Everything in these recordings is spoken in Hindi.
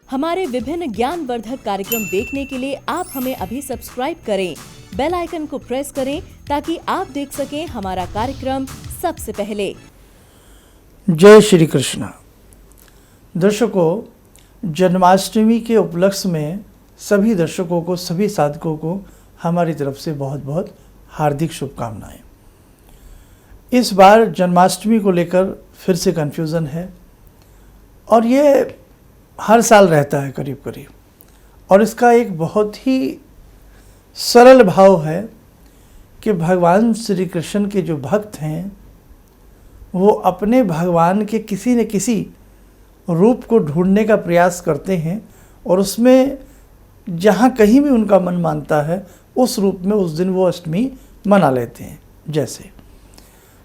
हमारे विभिन्न ज्ञानवर्धक कार्यक्रम देखने के लिए आप हमें अभी सब्सक्राइब करें, बेल आइकन को प्रेस करें ताकि आप देख सकें हमारा कार्यक्रम सबसे पहले। जय श्री कृष्ण। दर्शकों, जन्माष्टमी के उपलक्ष्य में सभी दर्शकों को, सभी साधकों को हमारी तरफ से बहुत बहुत हार्दिक शुभकामनाएं। इस बार जन्माष्टमी को लेकर फिर से कन्फ्यूज़न है और ये हर साल रहता है करीब करीब, और इसका एक बहुत ही सरल भाव है कि भगवान श्री कृष्ण के जो भक्त हैं वो अपने भगवान के किसी न किसी रूप को ढूंढने का प्रयास करते हैं और उसमें जहाँ कहीं भी उनका मन मानता है उस रूप में उस दिन वो अष्टमी मना लेते हैं। जैसे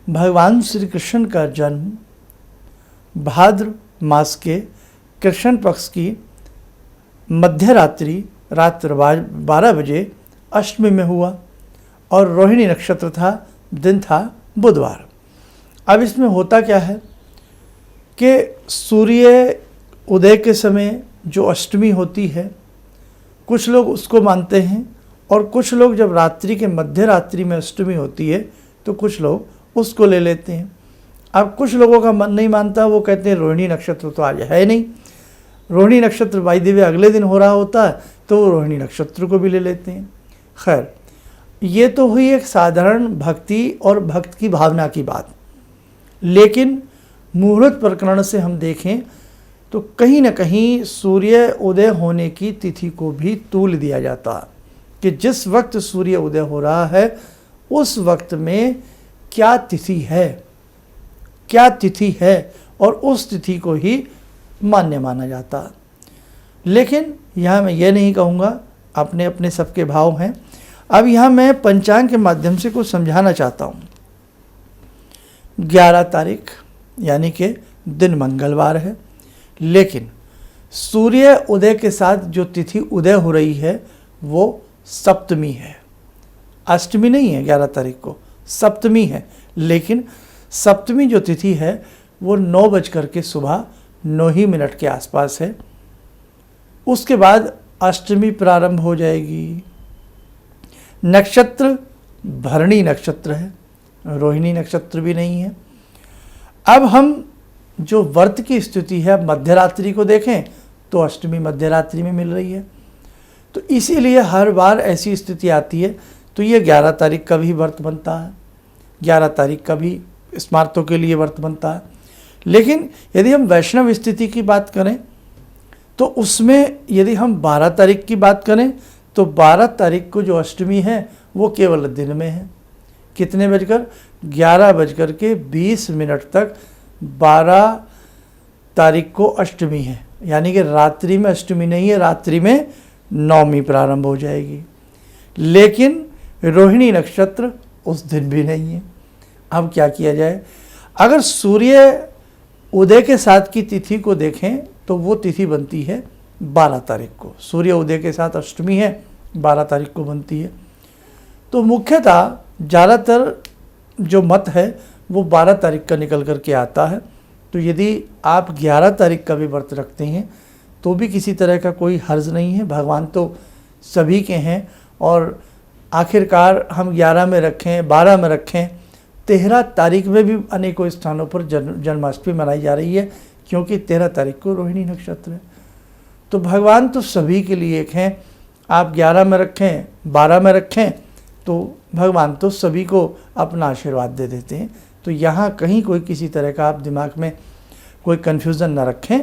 भगवान श्री कृष्ण का जन्म भाद्र मास के कृष्ण पक्ष की मध्य रात्रि रात्र 12 बजे अष्टमी में हुआ और रोहिणी नक्षत्र था, दिन था बुधवार। अब इसमें होता क्या है कि सूर्य उदय के समय जो अष्टमी होती है कुछ लोग उसको मानते हैं, और कुछ लोग जब रात्रि के मध्य रात्रि में अष्टमी होती है तो कुछ लोग उसको ले लेते हैं। अब कुछ लोगों का मन नहीं मानता, वो कहते हैं रोहिणी नक्षत्र तो आज है नहीं, रोहिणी नक्षत्र बाई द वे अगले दिन हो रहा होता है तो वो रोहिणी नक्षत्र को भी ले लेते हैं। खैर, ये तो हुई एक साधारण भक्ति और भक्त की भावना की बात, लेकिन मुहूर्त प्रकरण से हम देखें तो कहीं न कहीं सूर्य उदय होने की तिथि को भी तूल दिया जाता है कि जिस वक्त सूर्य उदय हो रहा है उस वक्त में क्या तिथि है और उस तिथि को ही मान्य माना जाता। लेकिन यहाँ मैं ये नहीं कहूँगा, अपने अपने सबके भाव हैं। अब यहाँ मैं पंचांग के माध्यम से कुछ समझाना चाहता हूँ। 11 तारीख यानी कि दिन मंगलवार है, लेकिन सूर्य उदय के साथ जो तिथि उदय हो रही है वो सप्तमी है, अष्टमी नहीं है। 11 तारीख को सप्तमी है, लेकिन सप्तमी जो तिथि है वो 9 बजकर के सुबह 9 ही मिनट के आसपास है। उसके बाद अष्टमी प्रारंभ हो जाएगी। नक्षत्र भरणी नक्षत्र है, रोहिणी नक्षत्र भी नहीं है। अब हम जो व्रत की स्थिति है मध्यरात्रि को देखें तो अष्टमी मध्यरात्रि में मिल रही है, तो इसीलिए हर बार ऐसी स्थिति आती है तो ये 11 तारीख का भी व्रत बनता है, 11 तारीख का भी स्मार्तों के लिए व्रत बनता है। लेकिन यदि हम वैष्णव स्थिति की बात करें तो उसमें यदि हम 12 तारीख की बात करें तो 12 तारीख को जो अष्टमी है वो केवल दिन में है। कितने बजकर? 11 बजकर के 20 मिनट तक 12 तारीख को अष्टमी है, यानी कि रात्रि में अष्टमी नहीं है, रात्रि में नवमी प्रारंभ हो जाएगी। लेकिन रोहिणी नक्षत्र उस दिन भी नहीं है। अब क्या किया जाए? अगर सूर्य उदय के साथ की तिथि को देखें तो वो तिथि बनती है 12 तारीख को। सूर्य उदय के साथ अष्टमी है, 12 तारीख को बनती है। तो मुख्यतः ज़्यादातर जो मत है वो 12 तारीख का निकल कर के आता है। तो यदि आप 11 तारीख का भी व्रत रखते हैं तो भी किसी तरह का कोई हर्ज नहीं है। भगवान तो सभी के हैं, और आखिरकार हम 11 में रखें, 12 में रखें, 13 तारीख में भी अनेकों स्थानों पर जन्माष्टमी मनाई जा रही है, क्योंकि 13 तारीख को रोहिणी नक्षत्र है। तो भगवान तो सभी के लिए एक हैं। आप 11 में रखें, 12 में रखें, तो भगवान तो सभी को अपना आशीर्वाद दे देते हैं। तो यहाँ कहीं कोई किसी तरह का आप दिमाग में कोई कन्फ्यूज़न न रखें,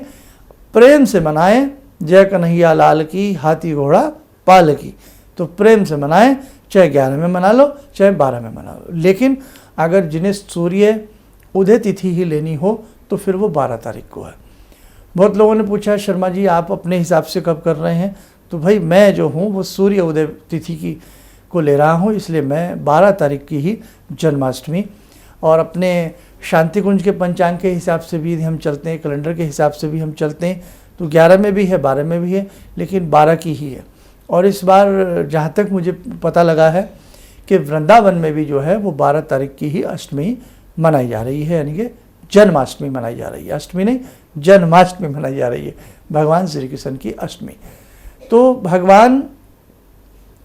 प्रेम से मनाएं। जय कन्हैया लाल की, हाथी घोड़ा पाल की। तो प्रेम से मनाएं, चाहे 11 में मना लो चाहे 12 में मना लो। लेकिन अगर जिन्हें सूर्य उदय तिथि ही लेनी हो तो फिर वो 12 तारीख को है। बहुत लोगों ने पूछा, शर्मा जी आप अपने हिसाब से कब कर रहे हैं? तो भाई मैं जो हूँ वो सूर्य उदय तिथि की को ले रहा हूँ, इसलिए मैं 12 तारीख की ही जन्माष्टमी, और अपने शांति कुंज के पंचांग के हिसाब से भी हम चलते हैं, कैलेंडर के हिसाब से भी हम चलते हैं, तो 11 में भी है, 12 में भी है, लेकिन 12 की ही है। और इस बार जहाँ तक मुझे पता लगा है कि वृंदावन में भी जो है वो 12 तारीख की ही अष्टमी मनाई जा रही है, यानी कि जन्माष्टमी मनाई जा रही है। अष्टमी नहीं, जन्माष्टमी मनाई जा रही है, भगवान श्री कृष्ण की अष्टमी। तो भगवान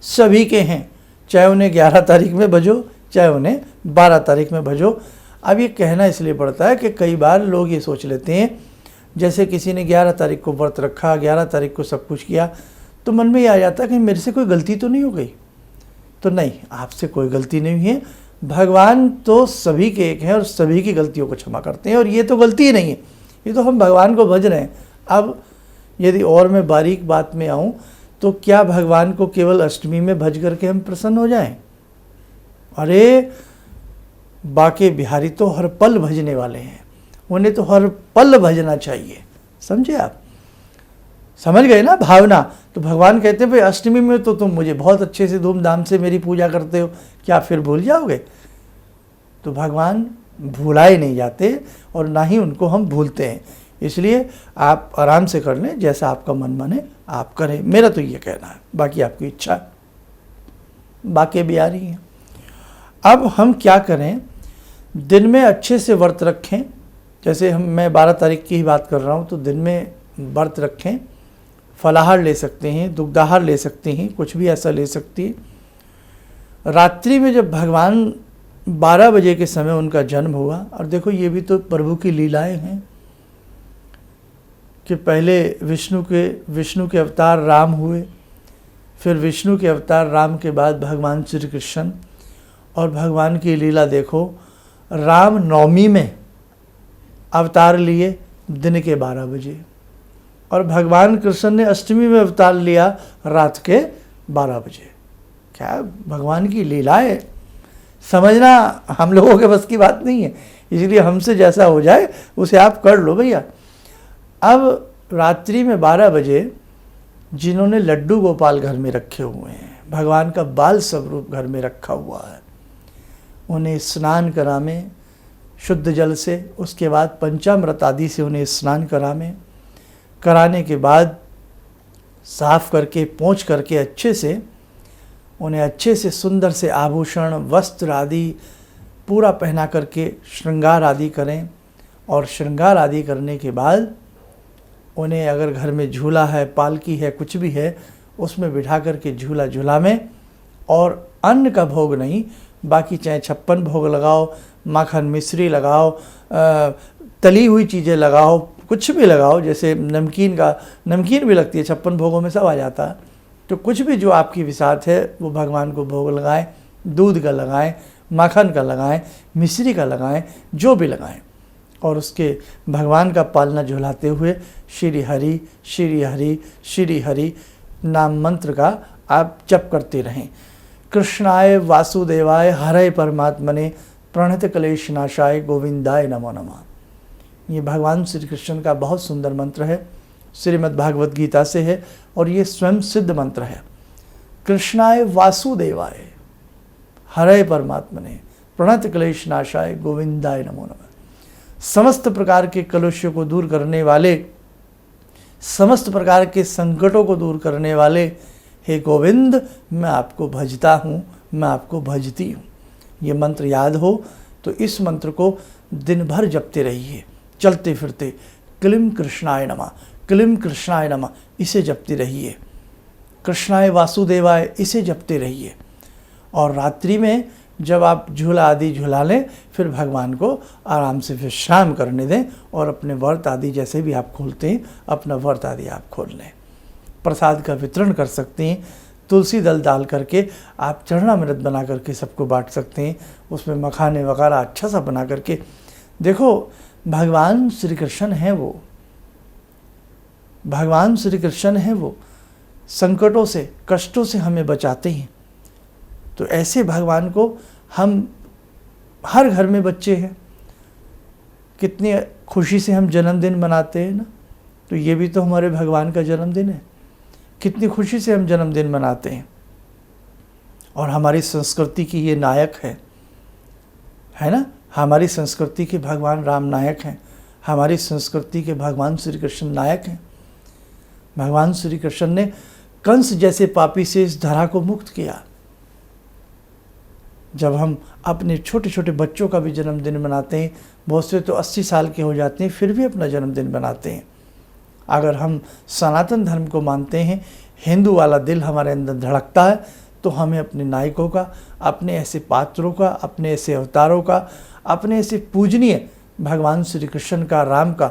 सभी के हैं, चाहे उन्हें 11 तारीख में भजो, चाहे उन्हें 12 तारीख में भजो। अब ये कहना इसलिए पड़ता है कि कई बार लोग ये सोच लेते हैं, जैसे किसी ने 11 तारीख को व्रत रखा, 11 तारीख को सब कुछ किया, तो मन में ये आ जाता है कि मेरे से कोई गलती तो नहीं हो गई। तो नहीं, आपसे कोई गलती नहीं हुई है। भगवान तो सभी के एक हैं और सभी की गलतियों को क्षमा करते हैं, और ये तो गलती ही नहीं है, ये तो हम भगवान को भज रहे हैं। अब यदि और मैं बारीक बात में आऊँ तो क्या भगवान को केवल अष्टमी में भज करके हम प्रसन्न हो जाएं? अरे बाके बिहारी तो हर पल भजने वाले हैं, उन्हें तो हर पल भजना चाहिए। समझे आप? समझ गए ना भावना? तो भगवान कहते हैं भाई अष्टमी में तो तुम मुझे बहुत अच्छे से धूमधाम से मेरी पूजा करते हो, क्या फिर भूल जाओगे? तो भगवान भुलाए नहीं जाते और ना ही उनको हम भूलते हैं। इसलिए आप आराम से कर लें, जैसा आपका मन माने आप करें, मेरा तो ये कहना है, बाकी आपकी इच्छा। बाकी भी आ रही हैं। अब हम क्या करें? दिन में अच्छे से व्रत रखें। जैसे मैं 12 तारीख की ही बात कर रहा हूँ, तो दिन में व्रत रखें, फलाहार ले सकते हैं, दुग्धाहार ले सकते हैं, कुछ भी ऐसा ले सकती है। रात्रि में जब भगवान 12 बजे के समय उनका जन्म हुआ, और देखो ये भी तो प्रभु की लीलाएं हैं कि पहले विष्णु के अवतार राम हुए, फिर विष्णु के अवतार राम के बाद भगवान श्री कृष्ण। और भगवान की लीला देखो, राम नवमी में अवतार लिए दिन के 12 बजे, और भगवान कृष्ण ने अष्टमी में अवतार लिया रात के 12 बजे। क्या भगवान की लीला है, समझना हम लोगों के बस की बात नहीं है। इसलिए हमसे जैसा हो जाए उसे आप कर लो भैया। अब रात्रि में 12 बजे जिन्होंने लड्डू गोपाल घर में रखे हुए हैं, भगवान का बाल स्वरूप घर में रखा हुआ है, उन्हें स्नान करामें शुद्ध जल से, उसके बाद पंचामृत आदि से उन्हें स्नान करामें। कराने के बाद साफ करके पोंछ करके अच्छे से उन्हें अच्छे से सुंदर से आभूषण वस्त्र आदि पूरा पहना करके श्रृंगार आदि करें। और श्रृंगार आदि करने के बाद उन्हें अगर घर में झूला है, पालकी है, कुछ भी है, उसमें बिठा करके झूला झूलामें। और अन्न का भोग नहीं, बाकी चाहे 56 भोग लगाओ, माखन मिश्री लगाओ, तली हुई चीज़ें लगाओ, कुछ भी लगाओ। जैसे नमकीन भी लगती है, 56 भोगों में सब आ जाता है। तो कुछ भी जो आपकी विसात है वो भगवान को भोग लगाएं, दूध का लगाएं, माखन का लगाएं, मिश्री का लगाएं, जो भी लगाएं। और उसके भगवान का पालना झुलाते हुए श्री हरि श्री हरि श्री हरि नाम मंत्र का आप जप करते रहें। कृष्णाय वासुदेवाय हरे परमात्मने प्रणत क्लेश नाशाय गोविंदाय नमो नमः। ये भगवान श्री कृष्ण का बहुत सुंदर मंत्र है, श्रीमद् भागवत गीता से है, और ये स्वयं सिद्ध मंत्र है। कृष्णाय वासुदेवाय हरे परमात्मने प्रणत क्लेश नाशाय गोविंदाय नमो नमः। समस्त प्रकार के कलुष्यों को दूर करने वाले, समस्त प्रकार के संकटों को दूर करने वाले हे गोविंद, मैं आपको भजता हूँ, मैं आपको भजती हूँ। ये मंत्र याद हो तो इस मंत्र को दिन भर जपते रहिए, चलते फिरते। क्लीं कृष्णाय नमः, क्लीं कृष्णाय नमः, इसे जपते रहिए। कृष्णाय वासुदेवाय, इसे जपते रहिए। और रात्रि में जब आप झूला आदि झूला लें, फिर भगवान को आराम से विश्राम करने दें, और अपने व्रत आदि जैसे भी आप खोलते हैं, अपना व्रत आदि आप खोल लें। प्रसाद का वितरण कर सकते हैं, तुलसी दल डाल करके आप चरणामृत बना करके सबको बांट सकते हैं, उसमें मखाने वगैरह अच्छा सा बना करके। देखो भगवान श्री कृष्ण हैं, वो भगवान श्री कृष्ण हैं, वो संकटों से कष्टों से हमें बचाते हैं। तो ऐसे भगवान को हम, हर घर में बच्चे हैं, कितनी खुशी से हम जन्मदिन मनाते हैं ना। तो ये भी तो हमारे भगवान का जन्मदिन है, कितनी खुशी से हम जन्मदिन मनाते हैं। और हमारी संस्कृति की ये नायक है ना। हमारी संस्कृति के भगवान राम नायक हैं, हमारी संस्कृति के भगवान श्री कृष्ण नायक हैं। भगवान श्री कृष्ण ने कंस जैसे पापी से इस धरा को मुक्त किया। जब हम अपने छोटे छोटे बच्चों का भी जन्मदिन मनाते हैं, बहुत से तो 80 साल के हो जाते हैं फिर भी अपना जन्मदिन मनाते हैं। अगर हम सनातन धर्म को मानते हैं, हिंदू वाला दिल हमारे अंदर धड़कता है, तो हमें अपने नायकों का, अपने ऐसे पात्रों का, अपने ऐसे अवतारों का, अपने ऐसे पूजनीय भगवान श्री कृष्ण का, राम का,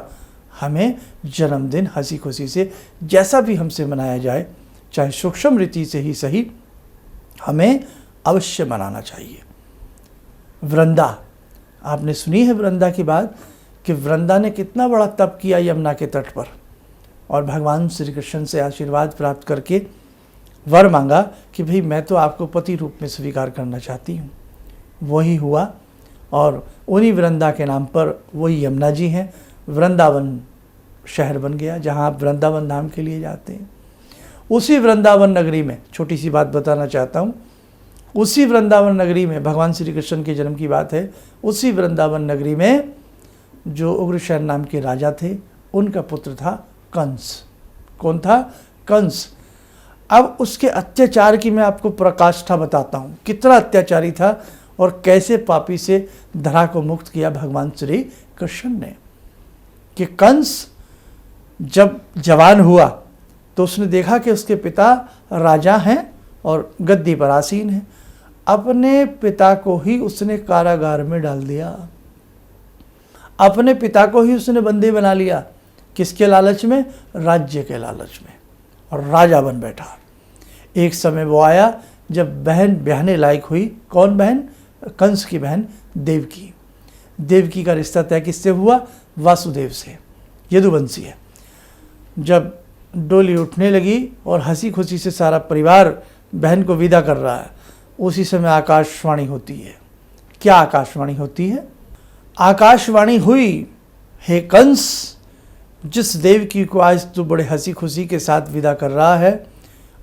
हमें जन्मदिन हंसी खुशी से जैसा भी हमसे मनाया जाए, चाहे सूक्ष्म रीति से ही सही, हमें अवश्य मनाना चाहिए। वृंदा, आपने सुनी है वृंदा की बात कि वृंदा ने कितना बड़ा तप किया यमुना के तट पर, और भगवान श्री कृष्ण से आशीर्वाद प्राप्त करके वर मांगा कि भाई मैं तो आपको पति रूप में स्वीकार करना चाहती हूँ। वही हुआ, और उन्हीं वृंदा के नाम पर वही यमुना जी हैं। वृंदावन शहर बन गया जहाँ आप वृंदावन धाम के लिए जाते हैं। उसी वृंदावन नगरी में छोटी सी बात बताना चाहता हूँ, उसी वृंदावन नगरी में भगवान श्री कृष्ण के जन्म की बात है। उसी वृंदावन नगरी में जो उग्रसेन नाम के राजा थे, उनका पुत्र था कंस। कौन था? कंस। अब उसके अत्याचार की मैं आपको प्रकाष्ठा बताता हूँ, कितना अत्याचारी था और कैसे पापी से धरा को मुक्त किया भगवान श्री कृष्ण ने। कि कंस जब जवान हुआ तो उसने देखा कि उसके पिता राजा हैं और गद्दी पर आसीन हैं। अपने पिता को ही उसने कारागार में डाल दिया, अपने पिता को ही उसने बंदी बना लिया। किसके लालच में? राज्य के लालच में, और राजा बन बैठा। एक समय वो आया जब बहन ब्याहने लायक हुई। कौन बहन? कंस की बहन देवकी। देवकी का रिश्ता तय किससे हुआ? वासुदेव से, यदुवंशी है। जब डोली उठने लगी और हंसी खुशी से सारा परिवार बहन को विदा कर रहा है, उसी समय आकाशवाणी होती है। क्या आकाशवाणी होती है? आकाशवाणी हुई, हे कंस, जिस देवकी को आज तू बड़े हंसी खुशी के साथ विदा कर रहा है,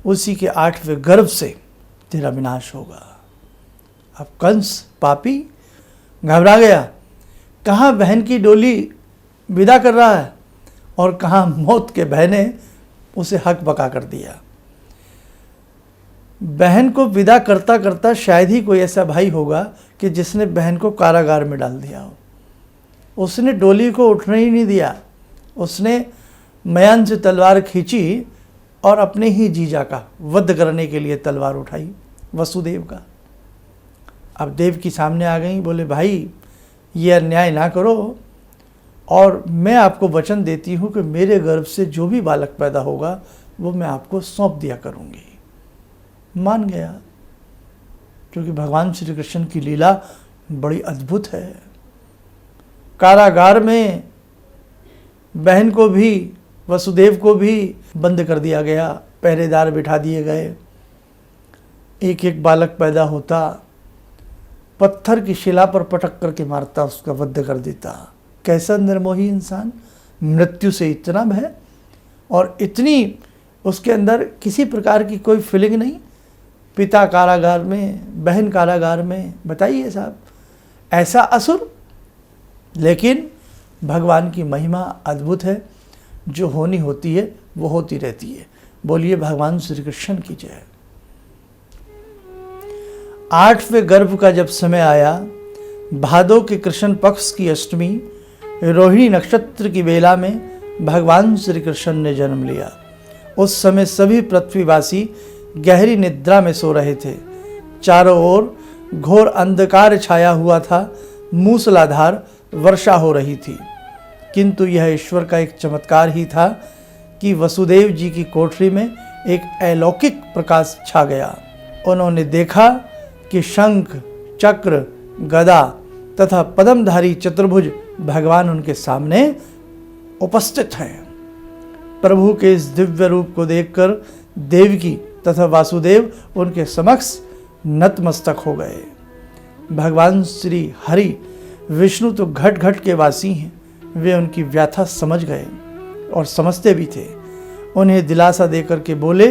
उसी के 8वें गर्भ से तेरा विनाश होगा। अब कंस पापी घबरा गया, कहाँ बहन की डोली विदा कर रहा है और कहाँ मौत के भय ने उसे हक बका कर दिया। बहन को विदा करता करता शायद ही कोई ऐसा भाई होगा कि जिसने बहन को कारागार में डाल दिया हो। उसने डोली को उठने ही नहीं दिया, उसने मयान से तलवार खींची और अपने ही जीजा का वध करने के लिए तलवार उठाई, वसुदेव का। अब देव की सामने आ गई, बोले भाई ये अन्याय ना करो, और मैं आपको वचन देती हूँ कि मेरे गर्भ से जो भी बालक पैदा होगा वो मैं आपको सौंप दिया करूँगी। मान गया, क्योंकि भगवान श्री कृष्ण की लीला बड़ी अद्भुत है। कारागार में बहन को भी, वसुदेव को भी बंद कर दिया गया, पहरेदार बिठा दिए गए। एक एक बालक पैदा होता, पत्थर की शिला पर पटक करके मारता, उसका वध कर देता। कैसा निर्मोही इंसान, मृत्यु से इतना भय और इतनी उसके अंदर किसी प्रकार की कोई फीलिंग नहीं। पिता कारागार में, बहन कारागार में, बताइए साहब, ऐसा असुर। लेकिन भगवान की महिमा अद्भुत है, जो होनी होती है वो होती रहती है। बोलिए भगवान श्री कृष्ण की जय। 8वें गर्भ का जब समय आया, भादो के कृष्ण पक्ष की अष्टमी, रोहिणी नक्षत्र की बेला में भगवान श्री कृष्ण ने जन्म लिया। उस समय सभी पृथ्वीवासी गहरी निद्रा में सो रहे थे। चारों ओर घोर अंधकार छाया हुआ था, मूसलाधार वर्षा हो रही थी। किंतु यह ईश्वर का एक चमत्कार ही था कि वसुदेव जी की कोठरी में एक अलौकिक प्रकाश छा गया। उन्होंने देखा कि शंख, चक्र, गदा तथा पद्मधारी चतुर्भुज भगवान उनके सामने उपस्थित हैं। प्रभु के इस दिव्य रूप को देखकर देवकी तथा वासुदेव उनके समक्ष नतमस्तक हो गए। भगवान श्री हरि विष्णु तो घट घट के वासी हैं, वे उनकी व्यथा समझ गए और समझते भी थे। उन्हें दिलासा देकर के बोले,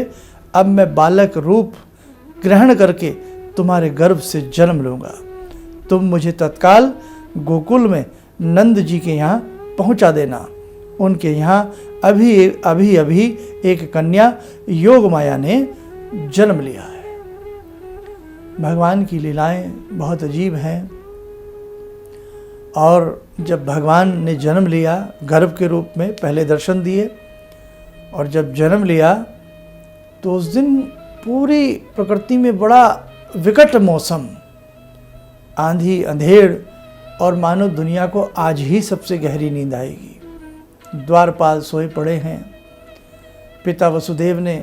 अब मैं बालक रूप ग्रहण करके तुम्हारे गर्भ से जन्म लूँगा। तुम मुझे तत्काल गोकुल में नंद जी के यहाँ पहुँचा देना। उनके यहाँ अभी एक कन्या योग माया ने जन्म लिया है। भगवान की लीलाएं बहुत अजीब हैं। और जब भगवान ने जन्म लिया गर्भ के रूप में, पहले दर्शन दिए, और जब जन्म लिया तो उस दिन पूरी प्रकृति में बड़ा विकट मौसम, आंधी अंधेड़, और मानो दुनिया को आज ही सबसे गहरी नींद आएगी। द्वारपाल सोए पड़े हैं। पिता वसुदेव ने,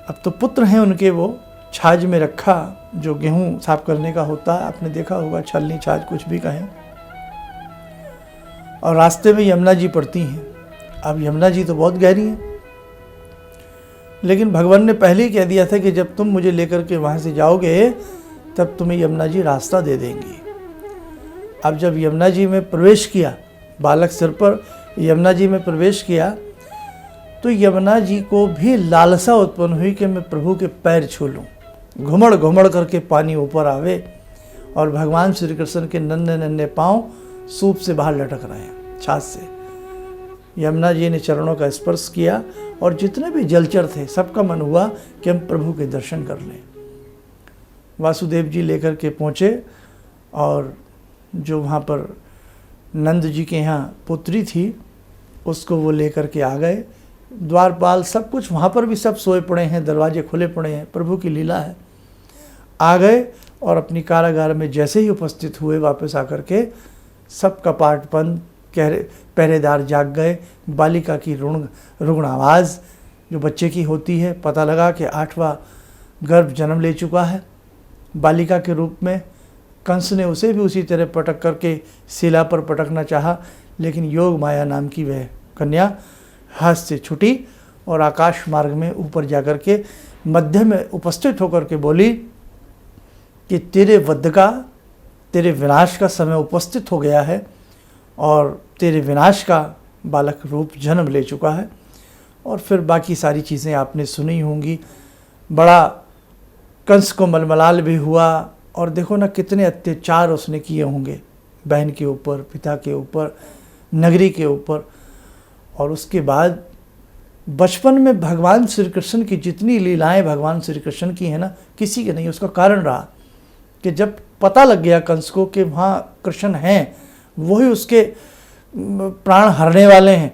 अब तो पुत्र हैं उनके, वो छाछ में रखा, जो गेहूं साफ करने का होता है, आपने देखा होगा, छलनी छाछ कुछ भी कहें। और रास्ते में यमुना जी पड़ती हैं। अब यमुना जी तो बहुत गहरी हैं, लेकिन भगवान ने पहले ही कह दिया था कि जब तुम मुझे लेकर के वहाँ से जाओगे तब तुम्हें यमुना जी रास्ता दे देंगी। अब जब यमुना जी में प्रवेश किया, बालक सिर पर यमुना जी में प्रवेश किया, तो यमुना जी को भी लालसा उत्पन्न हुई कि मैं प्रभु के पैर छू लूँ। घुमड़ घुमड़ करके पानी ऊपर आवे और भगवान श्री कृष्ण के नन्हे नन्हे पाँव सूप से बाहर लटक रहे हैं, छाछ से। यमुना जी ने चरणों का स्पर्श किया और जितने भी जलचर थे सबका मन हुआ कि हम प्रभु के दर्शन कर लें। वासुदेव जी लेकर के पहुँचे और जो वहाँ पर नंद जी के यहाँ पुत्री थी उसको वो लेकर के आ गए। द्वारपाल सब कुछ वहाँ पर भी सब सोए पड़े हैं, दरवाजे खुले पड़े हैं, प्रभु की लीला है। आ गए और अपनी कारागार में जैसे ही उपस्थित हुए वापस आकर के सब कपाट बंद, पहरेदार जाग गए। बालिका की रुग्ण आवाज़ जो बच्चे की होती है, पता लगा कि 8वां गर्भ जन्म ले चुका है बालिका के रूप में। कंस ने उसे भी उसी तरह पटक करके शिला पर पटकना चाहा, लेकिन योग माया नाम की वह कन्या हाथ से छूटी और आकाश मार्ग में ऊपर जाकर के मध्य में उपस्थित होकर के बोली कि तेरे वध का, तेरे विनाश का समय उपस्थित हो गया है और तेरे विनाश का बालक रूप जन्म ले चुका है। और फिर बाकी सारी चीज़ें आपने सुनी होंगी। बड़ा कंस को मलमलाल भी हुआ और देखो ना कितने अत्याचार उसने किए होंगे बहन के ऊपर, पिता के ऊपर, नगरी के ऊपर। और उसके बाद बचपन में भगवान श्री कृष्ण की जितनी लीलाएं भगवान श्री कृष्ण की हैं ना, किसी के नहीं। उसका कारण रहा कि जब पता लग गया कंस को कि वहाँ कृष्ण हैं, वही उसके प्राण हरने वाले हैं,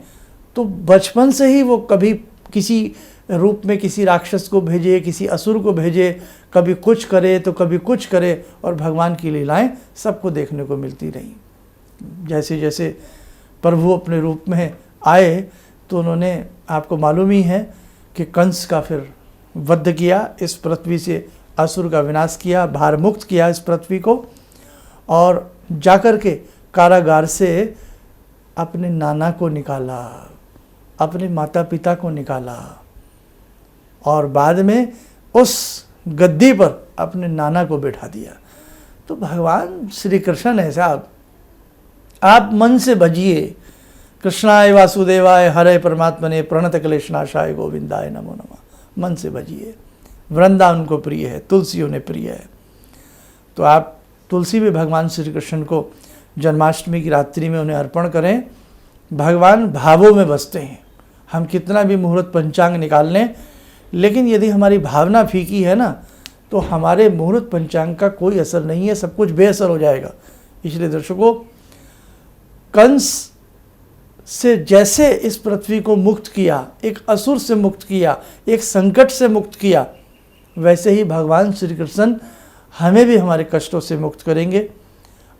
तो बचपन से ही वो कभी किसी रूप में किसी राक्षस को भेजे, किसी असुर को भेजे, कभी कुछ करे तो कभी कुछ करे, और भगवान की लीलाएं सबको देखने को मिलती रहीं। जैसे जैसे प्रभु अपने रूप में आए तो उन्होंने, आपको मालूम ही है कि कंस का फिर वध किया, इस पृथ्वी से असुर का विनाश किया, भार मुक्त किया इस पृथ्वी को, और जाकर के कारागार से अपने नाना को निकाला, अपने माता पिता को निकाला, और बाद में उस गद्दी पर अपने नाना को बैठा दिया। तो भगवान श्री कृष्ण है साहब, आप मन से भजिए। कृष्णाय वासुदेवाय हरे परमात्मने प्रणत क्लेशनाशाय गोविंदाय नमो नमः। मन से भजिए। वृंदावन को प्रिय है, तुलसी उन्हें प्रिय है। तो आप तुलसी भी भगवान श्री कृष्ण को जन्माष्टमी की रात्रि में उन्हें अर्पण करें। भगवान भावों में बसते हैं। हम कितना भी मुहूर्त पंचांग निकाल लें, लेकिन यदि हमारी भावना फीकी है ना, तो हमारे मुहूर्त पंचांग का कोई असर नहीं है, सब कुछ बेअसर हो जाएगा। इसलिए दर्शकों, कंस से जैसे इस पृथ्वी को मुक्त किया, एक असुर से मुक्त किया, एक संकट से मुक्त किया, वैसे ही भगवान श्री कृष्ण हमें भी हमारे कष्टों से मुक्त करेंगे।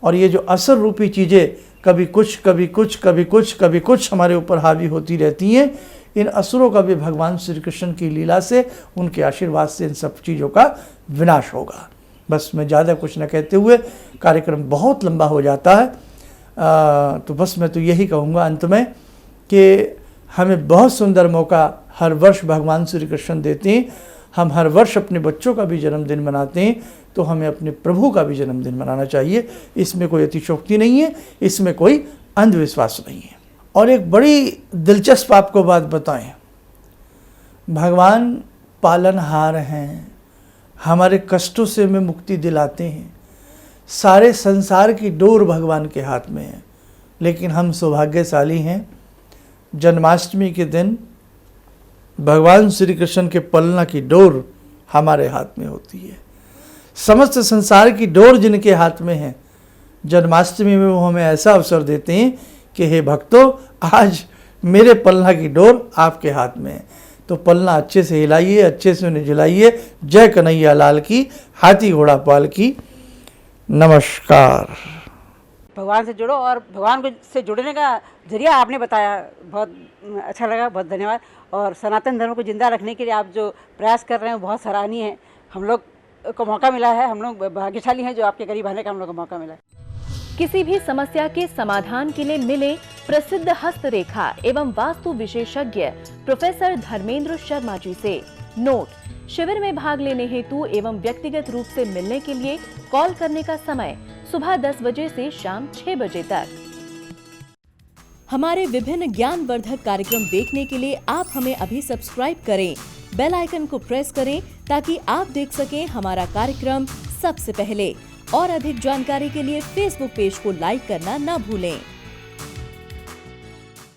और ये जो असुर रूपी चीज़ें कभी कुछ कभी कुछ कभी कुछ कभी कुछ हमारे ऊपर हावी होती रहती हैं, इन असुरों का भी भगवान श्री कृष्ण की लीला से, उनके आशीर्वाद से इन सब चीज़ों का विनाश होगा। बस मैं ज़्यादा कुछ न कहते हुए, कार्यक्रम बहुत लंबा हो जाता है, तो बस मैं तो यही कहूँगा अंत में कि हमें बहुत सुंदर मौका हर वर्ष भगवान श्री कृष्ण देते हैं। हम हर वर्ष अपने बच्चों का भी जन्मदिन मनाते हैं, तो हमें अपने प्रभु का भी जन्मदिन मनाना चाहिए। इसमें कोई अतिशयोक्ति नहीं है, इसमें कोई अंधविश्वास नहीं है। और एक बड़ी दिलचस्प आपको बात बताएं, भगवान पालनहार हैं, हमारे कष्टों से हमें मुक्ति दिलाते हैं। सारे संसार की डोर भगवान के हाथ में है, लेकिन हम सौभाग्यशाली हैं, जन्माष्टमी के दिन भगवान श्री कृष्ण के पलना की डोर हमारे हाथ में होती है। समस्त संसार की डोर जिनके हाथ में है, जन्माष्टमी में वो हमें ऐसा अवसर देते हैं कि हे भक्तों, आज मेरे पलना की डोर आपके हाथ में है, तो पलना अच्छे से हिलाइए, अच्छे से उन्हें झुलाइए। जय कन्हैया लाल की, हाथी घोड़ा पाल की। नमस्कार। भगवान से जुड़ो, और भगवान को से जुड़ने का जरिया आपने बताया, बहुत अच्छा लगा, बहुत धन्यवाद। और सनातन धर्म को जिंदा रखने के लिए आप जो प्रयास कर रहे हैं बहुत सराहनीय है। हम लोग को मौका मिला है, हम लोग भाग्यशाली हैं जो आपके करीब आने का हम लोग को मौका मिला है। किसी भी समस्या के समाधान के लिए मिले प्रसिद्ध हस्तरेखा एवं वास्तु विशेषज्ञ प्रोफेसर धर्मेंद्र शर्मा जी से। नोट: शिविर में भाग लेने हेतु एवं व्यक्तिगत रूप से मिलने के लिए कॉल करने का समय सुबह 10 बजे से शाम 6 बजे तक। हमारे विभिन्न ज्ञानवर्धक कार्यक्रम देखने के लिए आप हमें अभी सब्सक्राइब करें, बेल आइकन को प्रेस करें ताकि आप देख सकें हमारा कार्यक्रम सबसे पहले। और अधिक जानकारी के लिए फेसबुक पेज को लाइक करना न भूलें।